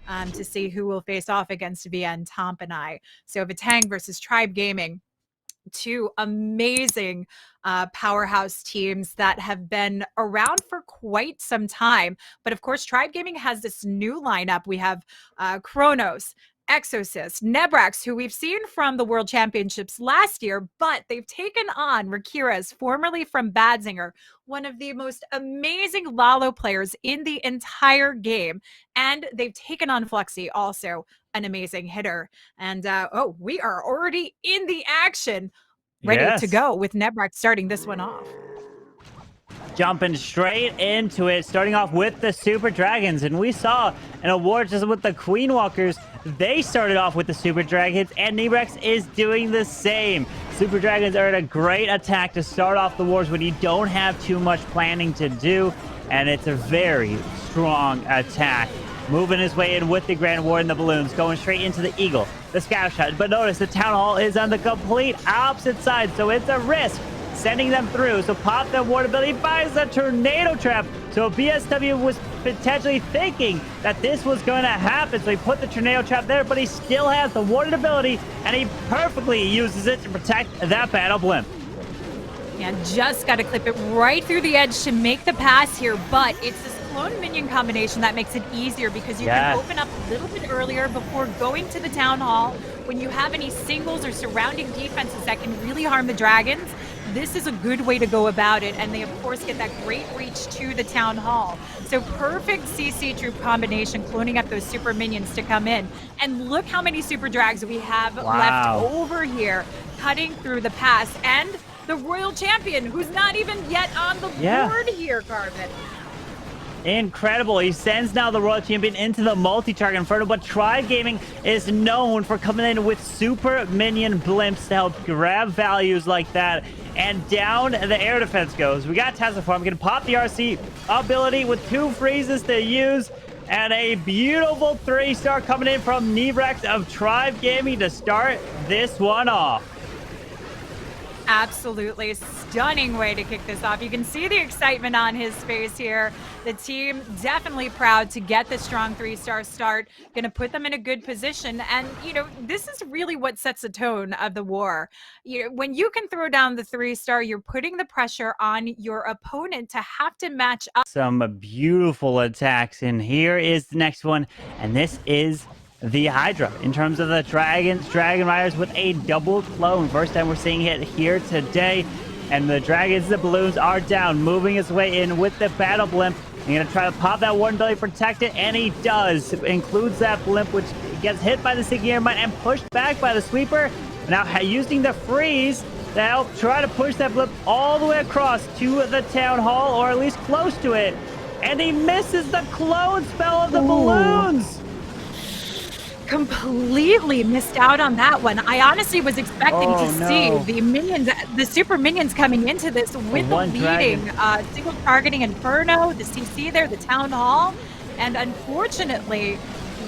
to see who will face off against VN Tomp and I. So Vatang versus Tribe Gaming, two amazing powerhouse teams that have been around for quite some time. But of course, Tribe Gaming has this new lineup. We have Kronos, Exorcist, Nebrax, who we've seen from the World Championships last year, but they've taken on Rakiras, formerly from Badzinger, one of the most amazing Lalo players in the entire game. And they've taken on Fluxy, also an amazing hitter. And oh, we are already in the action, ready to go with Nebrax starting this one off. Jumping straight into it, starting off with the Super Dragons. And we saw an award just with the Queen Walkers. They started off with the Super Dragons, and Nebrax is doing the same. Super Dragons are a great attack to start off the wars when you don't have too much planning to do, and it's a very strong attack. Moving his way in with the Grand War and the balloons, going straight into the Eagle, the Scout Shot. But notice the Town Hall is on the complete opposite side, so it's a risk sending them through. So Pop that ward ability finds the Tornado Trap. So BSW was potentially thinking that this was going to happen, so he put the Tornado Trap there, but he still has the warded ability, and he perfectly uses it to protect that Battle Blimp. Yeah, just got to clip it right through the edge to make the pass here, but it's this clone minion combination that makes it easier because you can open up a little bit earlier before going to the Town Hall. When you have any singles or surrounding defenses that can really harm the Dragons, this is a good way to go about it, and they of course get that great reach to the Town Hall. So perfect CC troop combination, cloning up those super minions to come in. And look how many super drags we have left over here, cutting through the pass. And the Royal Champion, who's not even yet on the board here, Carbon. Incredible. He sends now the Royal Champion into the multi-target Inferno, but Tribe Gaming is known for coming in with super minion blimps to help grab values like that. And down the air defense goes. We got Tesla Farm. Going to pop the RC ability with 2 freezes to use. And a beautiful 3-star coming in from Nebrax of Tribe Gaming to start this one off. Absolutely stunning way to kick this off. You can see the excitement on his face here. The team definitely proud to get the strong 3-star start. Going to put them in a good position. And, you know, this is really what sets the tone of the war. You know, when you can throw down the 3-star, you're putting the pressure on your opponent to have to match up. Some beautiful attacks. And here is the next one. And this is the Hydra in terms of the Dragon Riders with a double clone. First time we're seeing it here today. And the Dragons, the balloons are down, moving his way in with the Battle Blimp. He's going to try to pop that one ability, protect it, and he does. It includes that Blimp, which gets hit by the Sinking Air Mine and pushed back by the Sweeper. Now using the freeze to help try to push that Blimp all the way across to the Town Hall, or at least close to it. And he misses the clone spell of the balloons. Completely missed out on that one. I honestly was expecting to see the minions, the super minions coming into this with the leading single targeting Inferno, the CC there, the Town Hall, and unfortunately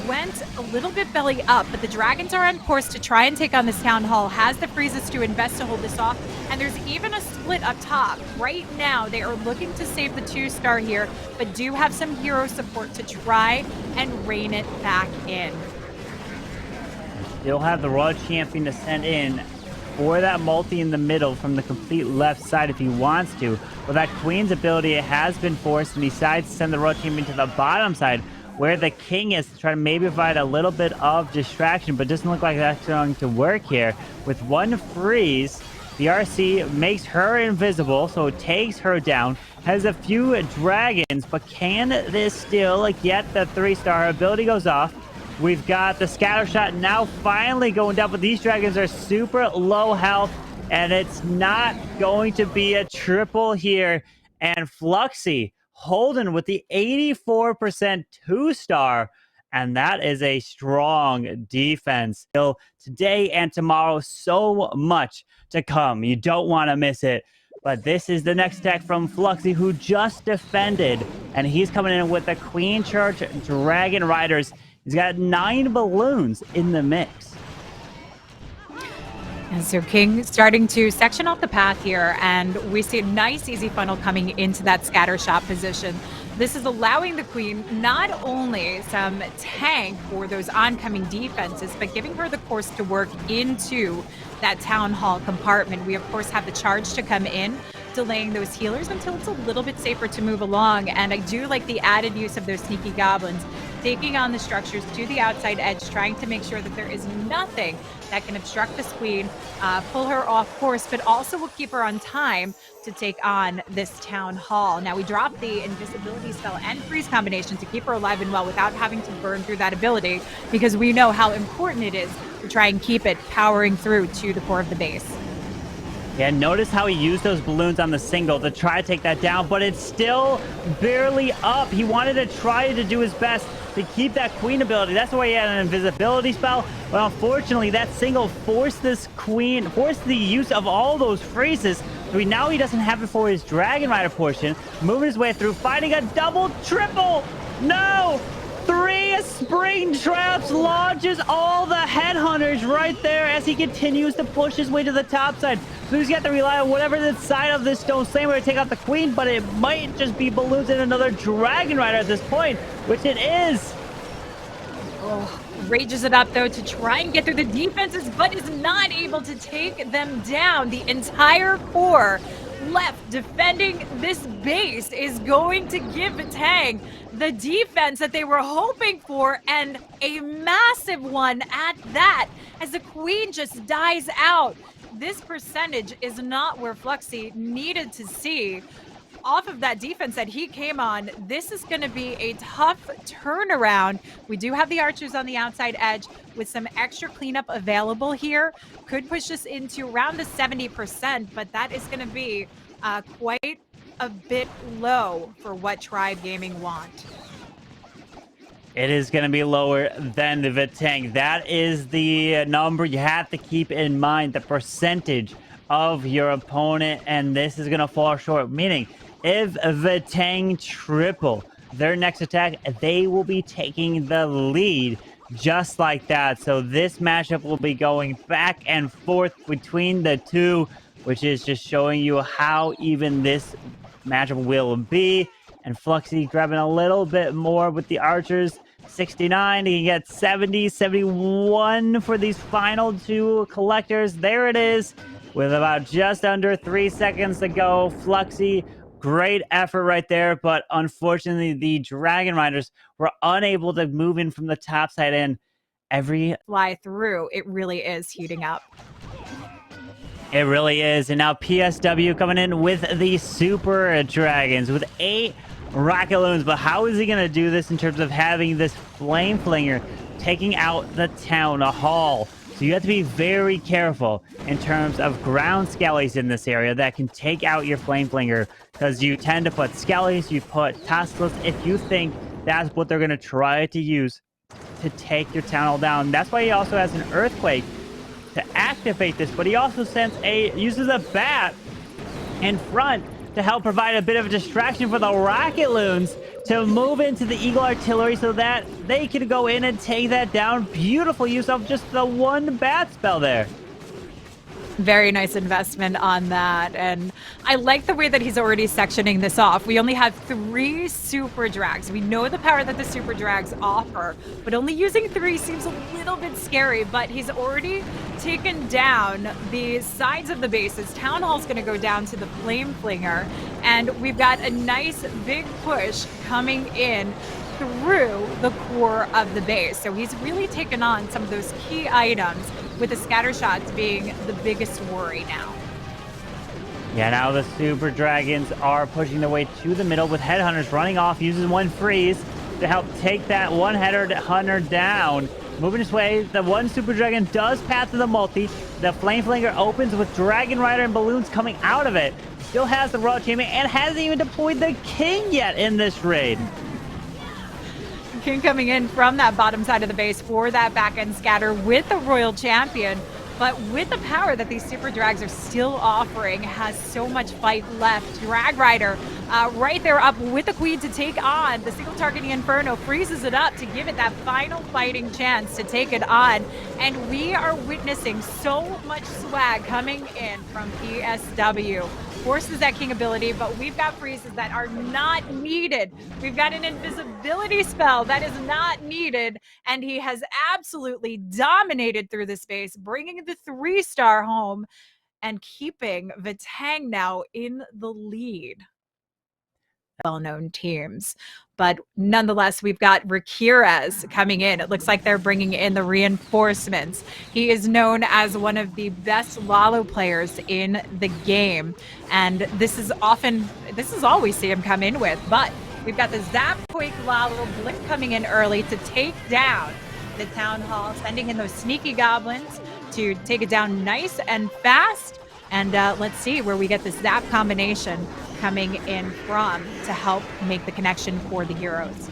went a little bit belly up, but the Dragons are on course to try and take on this Town Hall, has the freezes to invest to hold this off, and there's even a split up top. Right now, they are looking to save the 2-star here, but do have some hero support to try and rein it back in. Still have the Royal Champion to send in for that multi in the middle from the complete left side if he wants to. With that Queen's ability, it has been forced, and he decides to send the Royal Champion to the bottom side where the King is, to try to maybe provide a little bit of distraction, but doesn't look like that's going to work here. With one freeze, the RC makes her invisible, so it takes her down. Has a few dragons, but can this still get the 3-star? Ability goes off. We've got the Scatter Shot now finally going down, but these Dragons are super low health, and it's not going to be a triple here. And Fluxy holding with the 84% 2-star, and that is a strong defense. Still today and tomorrow, so much to come. You don't want to miss it. But this is the next attack from Fluxy, who just defended, and he's coming in with the Queen Charge Dragon Riders. He's got 9 balloons in the mix. And so King starting to section off the path here, and we see a nice easy funnel coming into that scatter shot position. This is allowing the queen not only some tank for those oncoming defenses, but giving her the course to work into that town hall compartment. We, of course, have the charge to come in, delaying those healers until it's a little bit safer to move along. And I do like the added use of those sneaky goblins, taking on the structures to the outside edge, trying to make sure that there is nothing that can obstruct this queen, pull her off course, but also will keep her on time to take on this town hall. Now we drop the invisibility spell and freeze combination to keep her alive and well without having to burn through that ability, because we know how important it is to try and keep it powering through to the core of the base. Yeah, notice how he used those balloons on the single to try to take that down, but it's still barely up. He wanted to try to do his best to keep that queen ability. That's why he had an invisibility spell. But unfortunately, that single forced this queen, forced the use of all those freezes. So now he doesn't have it for his Dragon Rider portion. Moving his way through, fighting a double, triple. No! 3 spring traps, launches all the headhunters right there as he continues to push his way to the top side. So he's got to rely on whatever the side of this stone slammer to take out the queen, but it might just be balloons and another Dragon Rider at this point, which it is. Oh, rages it up though to try and get through the defenses, but is not able to take them down. The entire core left defending this base is going to give VATANG the defense that they were hoping for, and a massive one at that, as the queen just dies out. This percentage is not where Fluxy needed to see. Off of that defense that he came on, this is going to be a tough turnaround. We do have the archers on the outside edge with some extra cleanup available here. Could push us into around the 70%, but that is going to be quite a bit low for what Tribe Gaming want. It is going to be lower than the VATANG. That is the number you have to keep in mind, the percentage of your opponent, and this is going to fall short, meaning if VATANG triple their next attack, they will be taking the lead just like that. So this matchup will be going back and forth between the two, which is just showing you how even this matchup will be. And Fluxy grabbing a little bit more with the archers. 69, he can get 70, 71 for these final two collectors. There it is, with about just under 3 seconds to go. Fluxy, great effort right there, but unfortunately the Dragon Riders were unable to move in from the top side, and every fly through, it really is heating up. It really is. And now PSW coming in with the Super Dragons with 8 rocket loons. But how is he going to do this in terms of having this Flame Flinger taking out the town hall? So you have to be very careful in terms of ground skellies in this area that can take out your Flame Flinger, because you tend to put skellies, you put Teslas if you think that's what they're going to try to use to take your town hall down. That's why he also has an Earthquake to activate this, but he also uses a bat in front to help provide a bit of a distraction for the rocket loons to move into the Eagle Artillery so that they can go in and take that down. Beautiful use of just the one bat spell there. Very nice investment on that. And I like the way that he's already sectioning this off. We only have 3 super drags. We know the power that the super drags offer, but only using 3 seems a little bit scary. But he's already taken down the sides of the bases. Town Hall's going to go down to the Flame Flinger, and we've got a nice big push coming in through the core of the base. So he's really taken on some of those key items, with the scatter shots being the biggest worry now. Yeah, now the Super Dragons are pushing their way to the middle with Headhunters running off, using one freeze to help take that one hunter down. Moving his way, the one Super Dragon does path to the multi. The Flame Flinger opens with Dragon Rider and balloons coming out of it. Still has the Royal Champion and hasn't even deployed the King yet in this raid. King coming in from that bottom side of the base for that back end scatter with the Royal Champion, but with the power that these super drags are still offering, has so much fight left. Drag Rider right there up with the queen to take on the single targeting Inferno, freezes it up to give it that final fighting chance to take it on. And we are witnessing so much swag coming in from PSW. Forces that king ability, but we've got freezes that are not needed. We've got an invisibility spell that is not needed, and he has absolutely dominated through the space, bringing the 3-star home and keeping VATANG now in the lead. Well-known teams, but nonetheless, we've got Rakirez coming in. It looks like they're bringing in the reinforcements. He is known as one of the best Lalo players in the game, and this is all we see him come in with. But we've got the Zap Quake Lalo Blink coming in early to take down the Town Hall, sending in those sneaky goblins to take it down nice and fast. And let's see where we get the Zap combination coming in from to help make the connection for the heroes.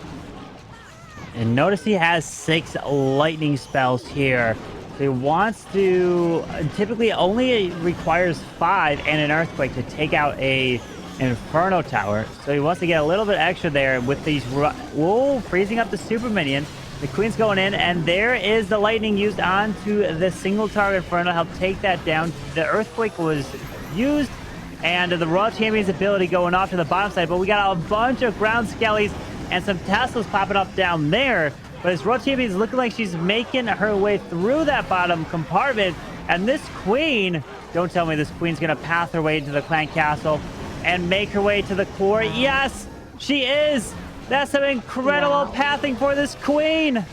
And notice he has 6 lightning spells here. So he wants to, typically only requires 5 and an earthquake to take out a Inferno Tower. So he wants to get a little bit extra there with these, whoa, freezing up the super minion. The queen's going in, and there is the lightning used onto the single target Inferno to help take that down. The earthquake was used, and the Royal Champion's ability going off to the bottom side, but we got a bunch of ground skellies and some Teslas popping up down there. But this Royal Champion's looking like she's making her way through that bottom compartment, and this queen, don't tell me this queen's gonna path her way into the clan castle and make her way to the core. Yes, she is. That's some incredible pathing for this queen.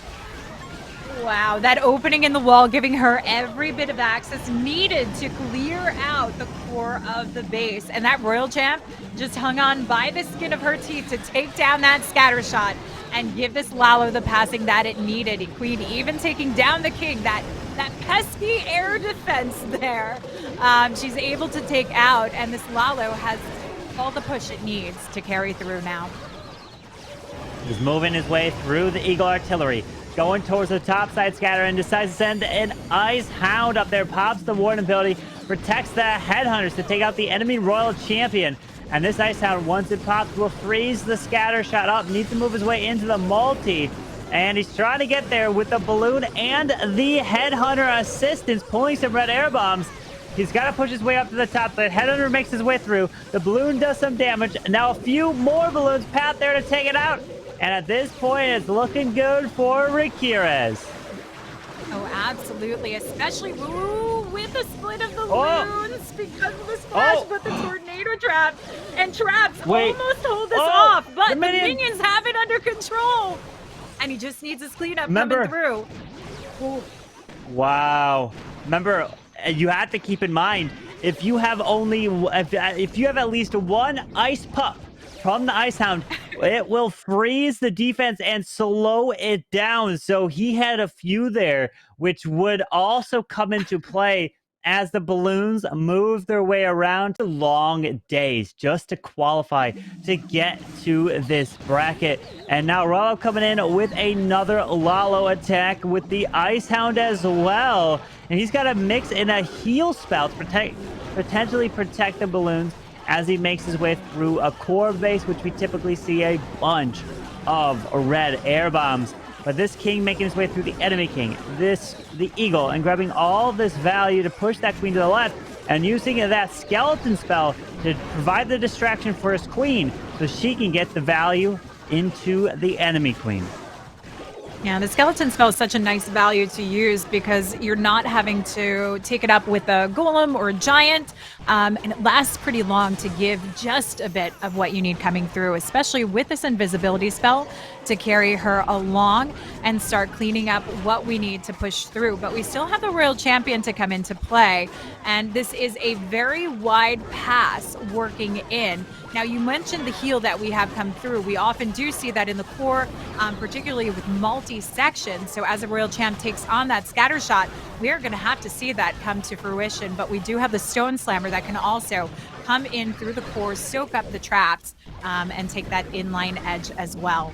Wow, that opening in the wall giving her every bit of access needed to clear out the core of the base. And that Royal Champ just hung on by the skin of her teeth to take down that scatter shot and give this Lalo the passing that it needed. Queen even taking down the king, that pesky air defense there. She's able to take out, and this Lalo has all the push it needs to carry through now. He's moving his way through the Eagle Artillery, going towards the top side scatter, and decides to send an Ice Hound up there. Pops the Warden ability, protects the Headhunters to take out the enemy Royal Champion. And this Ice Hound, once it pops, will freeze the scatter shot up. Needs to move his way into the multi. And he's trying to get there with the balloon and the Headhunter assistance, pulling some red air bombs. He's got to push his way up to the top. The Headhunter makes his way through. The balloon does some damage. Now a few more balloons pat there to take it out. And at this point, it's looking good for Rakirez. Oh, absolutely. Especially with the split of the loons because of the splash, but the tornado trap and traps almost hold this off. But the minions have it under control. And he just needs his cleanup coming through. Ooh. Wow. Remember, you have to keep in mind, if you have at least one ice pup from the Ice Hound, it will freeze the defense and slow it down. So he had a few there, which would also come into play as the balloons move their way around. Long days just to qualify to get to this bracket. And now Rollo coming in with another Lalo attack with the Ice Hound as well. And he's got to mix in a heal spell to potentially protect the balloons as he makes his way through a core base, which we typically see a bunch of red air bombs. But this king making his way through the enemy king, the eagle, and grabbing all this value to push that queen to the left, and using that skeleton spell to provide the distraction for his queen so she can get the value into the enemy queen. Yeah, the skeleton spell is such a nice value to use because you're not having to take it up with a golem or a giant, and it lasts pretty long to give just a bit of what you need coming through, especially with this invisibility spell to carry her along and start cleaning up what we need to push through. But we still have the Royal Champion to come into play, and this is a very wide pass working in. Now, you mentioned the heal that we have come through. We often do see that in the core, particularly with multi-section. So as a Royal Champ takes on that scatter shot, we're going to have to see that come to fruition. But we do have the Stone Slammer that can also come in through the core, soak up the traps, and take that inline edge as well.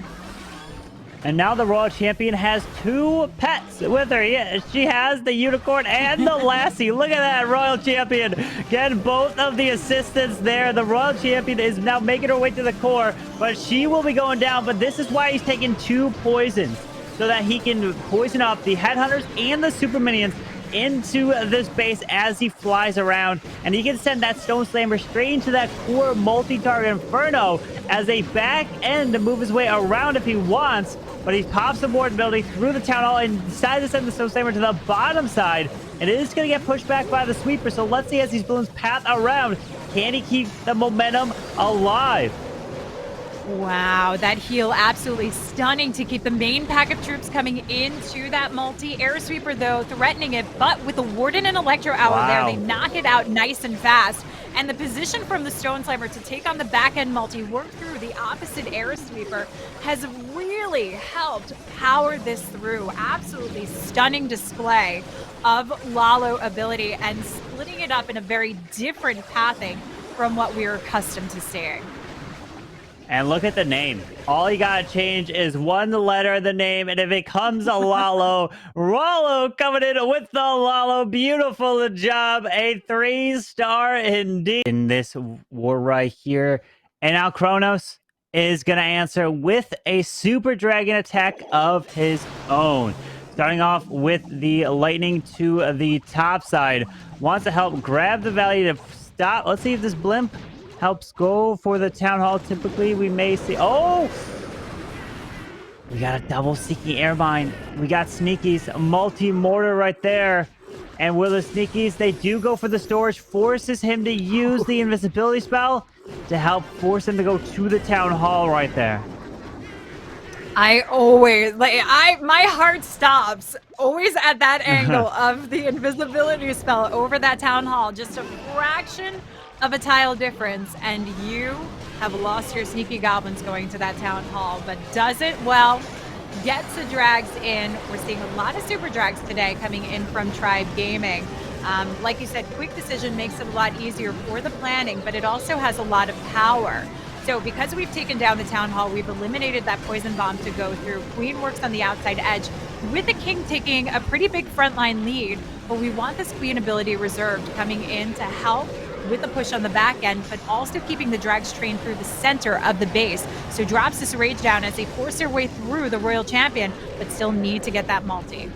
And now the Royal Champion has 2 pets with her. Yeah, she has the Unicorn and the Lassie. Look at that, Royal Champion. Getting both of the assistants there. The Royal Champion is now making her way to the core, but she will be going down. But this is why he's taking 2 poisons, so that he can poison up the Headhunters and the Super Minions into this base as he flies around, and he can send that Stone Slammer straight into that core multi-target Inferno as a back end to move his way around if he wants. But he pops the board ability through the Town Hall and decides to send the Stone Slammer to the bottom side, and it is going to get pushed back by the Sweeper. So let's see, as these balloons path around, can he keep the momentum alive? Wow, that heal absolutely stunning to keep the main pack of troops coming into that multi-air sweeper, though, threatening it. But with the Warden and Electro Owl there, they knock it out nice and fast. And the position from the Stone Slammer to take on the back-end multi, work through the opposite air sweeper, has really helped power this through. Absolutely stunning display of Lalo ability and splitting it up in a very different pathing from what we're accustomed to seeing. And look at the name. All you gotta change is one letter of the name, and it becomes a Lalo. Rollo coming in with the Lalo. Beautiful job. A 3-star indeed in this war right here. And now Kronos is gonna answer with a Super Dragon attack of his own. Starting off with the lightning to the top side. Wants to help grab the value to stop. Let's see if this blimp helps go for the Town Hall. Typically, we may see... Oh! We got a double Sneaky Airmine. We got Sneakies, multi-mortar right there. And will the Sneakies, they do go for the storage, forces him to use the invisibility spell to help force him to go to the Town Hall right there. I always, my heart stops always at that angle of the invisibility spell over that Town Hall. Just a fraction of a tile difference, and you have lost your sneaky goblins going to that Town Hall, but does it well, gets the drags in. We're seeing a lot of super drags today coming in from Tribe Gaming. Like you said, quick decision makes it a lot easier for the planning, but it also has a lot of power. So because we've taken down the Town Hall, we've eliminated that poison bomb to go through. Queen works on the outside edge, with the King taking a pretty big frontline lead, but we want this Queen ability reserved coming in to help with the push on the back end, but also keeping the drags trained through the center of the base. So drops this rage down as they force their way through the Royal Champion, but still need to get that multi.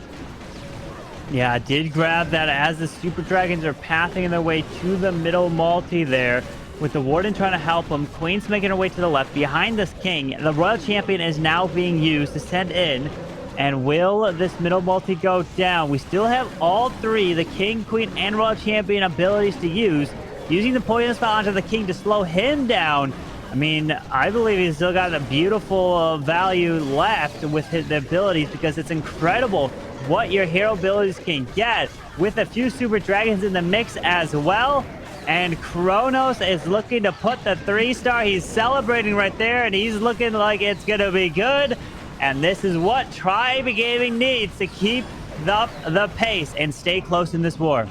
Yeah, I did grab that as the Super Dragons are pathing their way to the middle multi there, with the Warden trying to help them. Queen's making her way to the left behind this King. The Royal Champion is now being used to send in. And will this middle multi go down? We still have all 3, the King, Queen, and Royal Champion abilities to use. Using the poison spell onto the King to slow him down. I mean, I believe he's still got a beautiful value left with his abilities, because it's incredible what your hero abilities can get with a few Super Dragons in the mix as well. And Kronos is looking to put the 3-star. He's celebrating right there, and he's looking like it's going to be good. And this is what Tribe Gaming needs to keep up the pace and stay close in this war.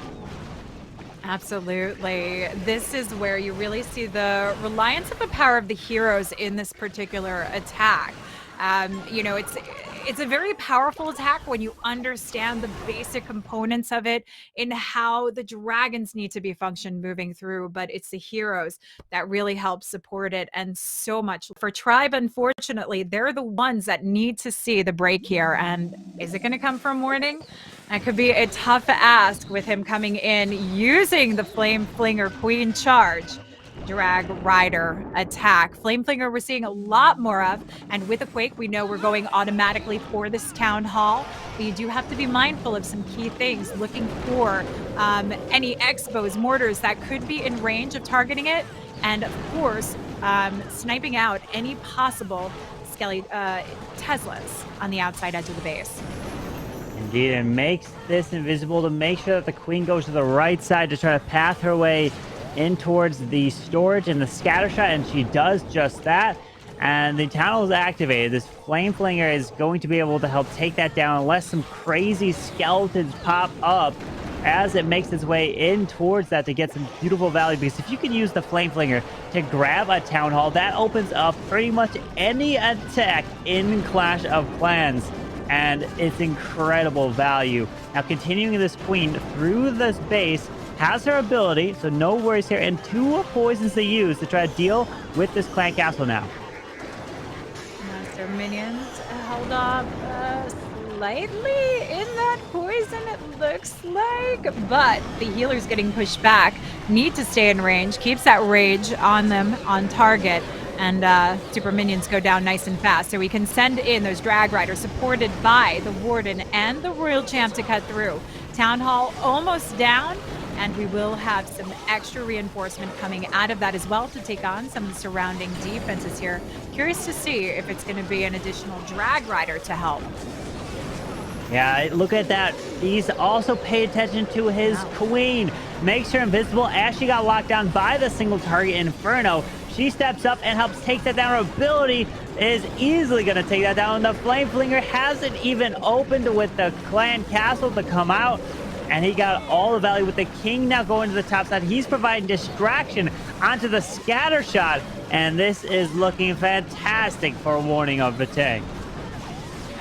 Absolutely. This is where you really see the reliance of the power of the heroes in this particular attack. You know, it's a very powerful attack when you understand the basic components of it and how the dragons need to be functioned moving through, but it's the heroes that really help support it, and so much. For Tribe, unfortunately, they're the ones that need to see the break here, and is it going to come from Warning? That could be a tough ask with him coming in using the Flame Flinger Queen charge. Drag Rider attack. Flame Flinger we're seeing a lot more of, and with a Quake we know we're going automatically for this Town Hall, but you do have to be mindful of some key things, looking for any Expos, mortars that could be in range of targeting it, and of course sniping out any possible Teslas on the outside edge of the base. Indeed, it makes this invisible to make sure that the Queen goes to the right side to try to path her way in towards the storage and the scatter shot, and she does just that. And the Town Hall is activated. This Flame Flinger is going to be able to help take that down unless some crazy skeletons pop up. as it makes its way in towards that to get some beautiful value. Because if you can use the Flame Flinger to grab a Town Hall, that opens up pretty much any attack in Clash of Clans. And it's incredible value. Now, continuing this queen through this base, has her ability, so no worries here, and 2 poisons to use to try to deal with this clan castle now. Master minions held off slightly in that poison, it looks like, but the healer's getting pushed back. Need to stay in range, keeps that rage on them on target, and super minions go down nice and fast. So we can send in those drag riders supported by the warden and the royal champ to cut through. Town hall almost down, and we will have some extra reinforcement coming out of that as well to take on some of the surrounding defenses here. Curious to see if it's going to be an additional drag rider to help. Yeah, look at that. He's also paid attention to his queen. Makes her invisible as she got locked down by the single target Inferno. She steps up and helps take that down. Her ability is easily going to take that down. The Flame Flinger hasn't even opened with the clan castle to come out. And he got all the value with the king now going to the top side. He's providing distraction onto the scatter shot. And this is looking fantastic for a warning of VATANG.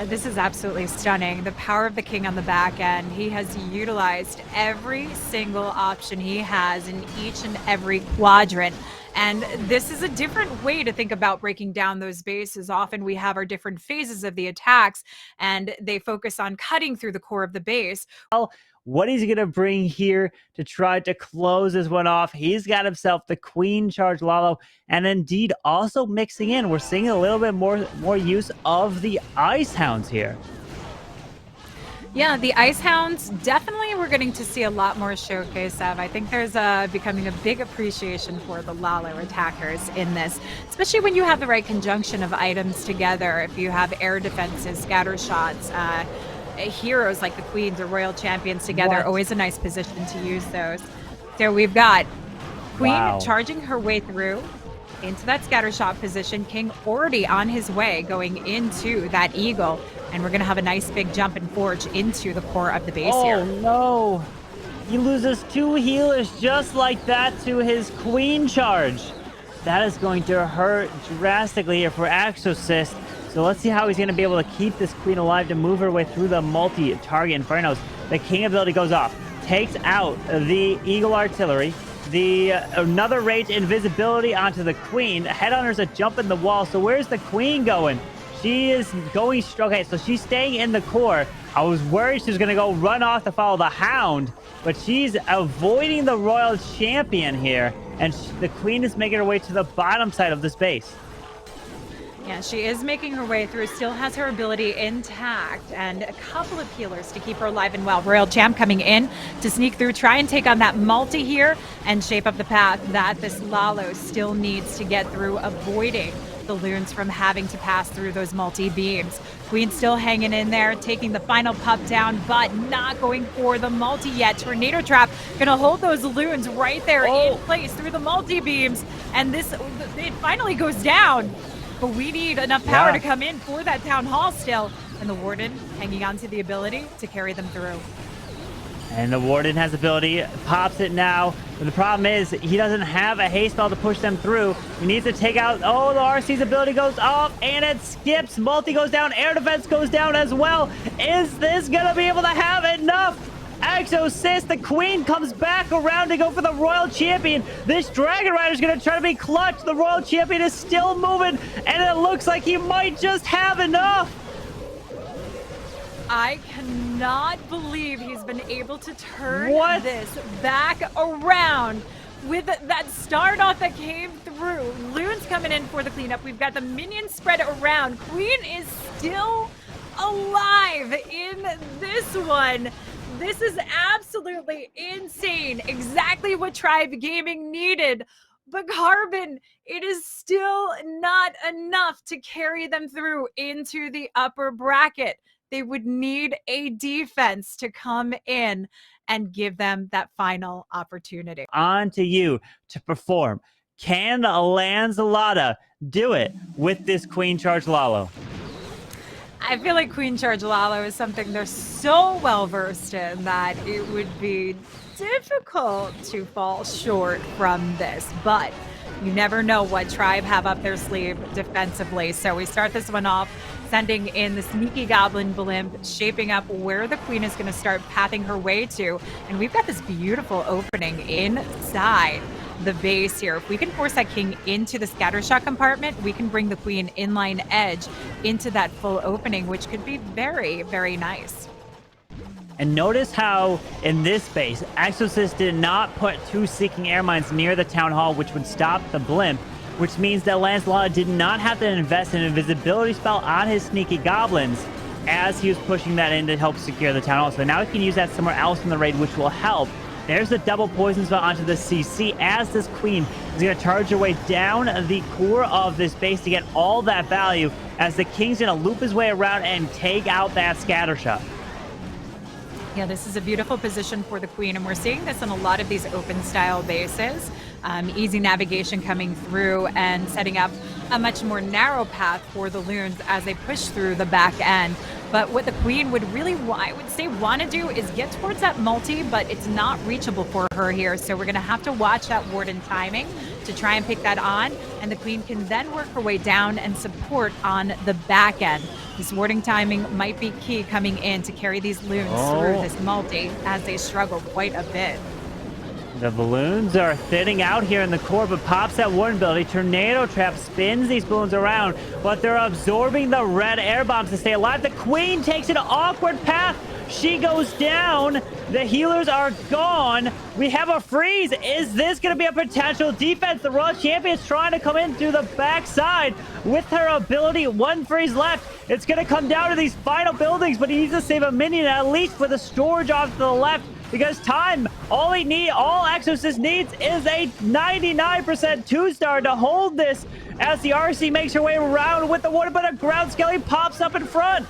This is absolutely stunning. The power of the king on the back end. He has utilized every single option he has in each and every quadrant. And this is a different way to think about breaking down those bases. Often we have our different phases of the attacks, and they focus on cutting through the core of the base. Well, what he's going to bring here to try to close this one off, he's got himself the Queen Charge Lalo, and indeed also mixing in, we're seeing a little bit more use of the Ice Hounds here. Yeah, the Ice Hounds, definitely we're getting to see a lot more showcase of. I think there's becoming a big appreciation for the Lalo attackers in this, especially when you have the right conjunction of items together. If you have air defenses, scatter shots, heroes like the Queens or Royal Champions together, always a nice position to use those. So we've got Queen charging her way through into that scatter shot position. King already on his way going into that eagle, and we're going to have a nice big jump and forge into the core of the base here. Oh no, he loses 2 healers just like that to his Queen Charge. That is going to hurt drastically here for Exorcist. So let's see how he's going to be able to keep this queen alive to move her way through the multi-target Infernos. The king ability goes off, takes out the Eagle Artillery, the another rage invisibility onto the queen. Headhunters a jump in the wall. So where's the queen going? She is going straight. Okay, so she's staying in the core. I was worried she was going to go run off to follow the hound, but she's avoiding the royal champion here, and the queen is making her way to the bottom side of this base. Yeah, she is making her way through, still has her ability intact, and a couple of healers to keep her alive and well. Royal Champ coming in to sneak through, try and take on that multi here, and shape up the path that this Lalo still needs to get through, avoiding the loons from having to pass through those multi-beams. Queen still hanging in there, taking the final pup down, but not going for the multi yet. Tornado Trap gonna hold those loons right there in place through the multi-beams, and it finally goes down. But we need enough power to come in for that town hall still. And the warden hanging on to the ability to carry them through. And the warden has ability, pops it now. But the problem is he doesn't have a haste spell to push them through. He needs to take out, the RC's ability goes off and it skips. Multi goes down, air defense goes down as well. Is this gonna be able to have enough? Exorcist, the queen comes back around to go for the royal champion. This dragon rider is going to try to be clutch. The royal champion is still moving, and it looks like he might just have enough. I cannot believe he's been able to turn this back around with that start off that came through. Loons coming in for the cleanup. We've got the minions spread around. Queen is still alive in this one. This is absolutely insane. Exactly what Tribe Gaming needed. But Carbon, it is still not enough to carry them through into the upper bracket. They would need a defense to come in and give them that final opportunity. On to you to perform. Can Lanzalata do it with this Queen Charge Lalo? I feel like Queen Charge Lalo is something they're so well versed in that it would be difficult to fall short from this. But you never know what Tribe have up their sleeve defensively. So we start this one off, sending in the Sneaky Goblin Blimp, shaping up where the Queen is going to start pathing her way to. And we've got this beautiful opening inside the base here. If we can force that king into the scattershot compartment, we can bring the Queen inline edge into that full opening, which could be very, very nice. And notice how, in this base, Exorcist did not put 2 Seeking Air Mines near the Town Hall, which would stop the Blimp, which means that Lancelot did not have to invest in an invisibility spell on his Sneaky Goblins as he was pushing that in to help secure the Town Hall. So now he can use that somewhere else in the raid, which will help. There's the double poison spell onto the CC as this Queen is going to charge her way down the core of this base to get all that value, as the King's going to loop his way around and take out that scattershot. Yeah, this is a beautiful position for the Queen, and we're seeing this in a lot of these open style bases. Easy navigation coming through and setting up a much more narrow path for the Loons as they push through the back end. But what the Queen would really, I would say, want to do is get towards that multi, but it's not reachable for her here. So we're going to have to watch that Warden timing to try and pick that on, and the Queen can then work her way down and support on the back end. This warding timing might be key coming in to carry these Loons through this multi as they struggle quite a bit. The balloons are thinning out here in the core, but pops that Warden ability. Tornado Trap spins these balloons around, but they're absorbing the red air bombs to stay alive. The Queen takes an awkward path. She goes down. The healers are gone. We have a freeze. Is this going to be a potential defense? The Royal Champion is trying to come in through the backside with her ability. 1 freeze left. It's going to come down to these final buildings, but he needs to save a minion at least with a storage off to the left. Because time, all Exorcist needs is a 99% 2-star to hold this as the RC makes her way around with the Warden, but a ground skelly pops up in front.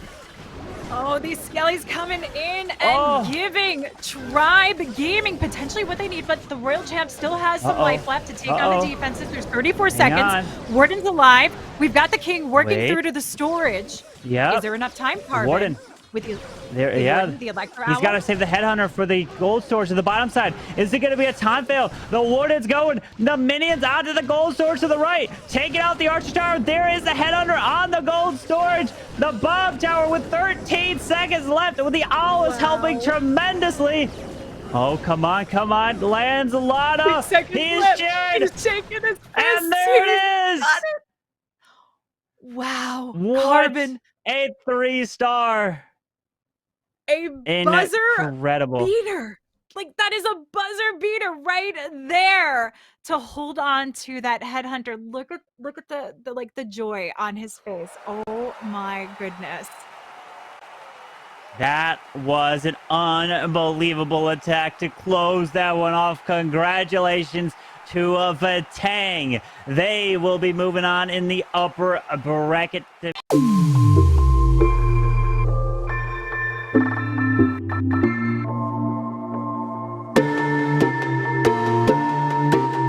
Oh, these skellies coming in and giving Tribe Gaming potentially what they need, but the Royal Champ still has some life left to take on the defenses. There's 34 seconds. Warden's alive. We've got the King working through to the storage. Yeah. Is there enough time, Carbon? Warden. With the Warden, the Electro he's Owl? got to save the Headhunter for the gold storage to the bottom side. Is it going to be a time fail? The Warden's going. The minions onto the gold storage to the right. Taking out the Archer Tower. There is the Headhunter on the gold storage. The Bomb Tower with 13 seconds left. With the Owl is helping tremendously. Oh, come on, come on. Lancelot. He's cheering. He's taking his and there it is. Wow. What Carbon. a 3-star. A buzzer Incredible beater. Like, that is a buzzer beater right there to hold on to that Headhunter. Look at the joy on his face. Oh my goodness. That was an unbelievable attack to close that one off. Congratulations to VATANG. They will be moving on in the upper bracket.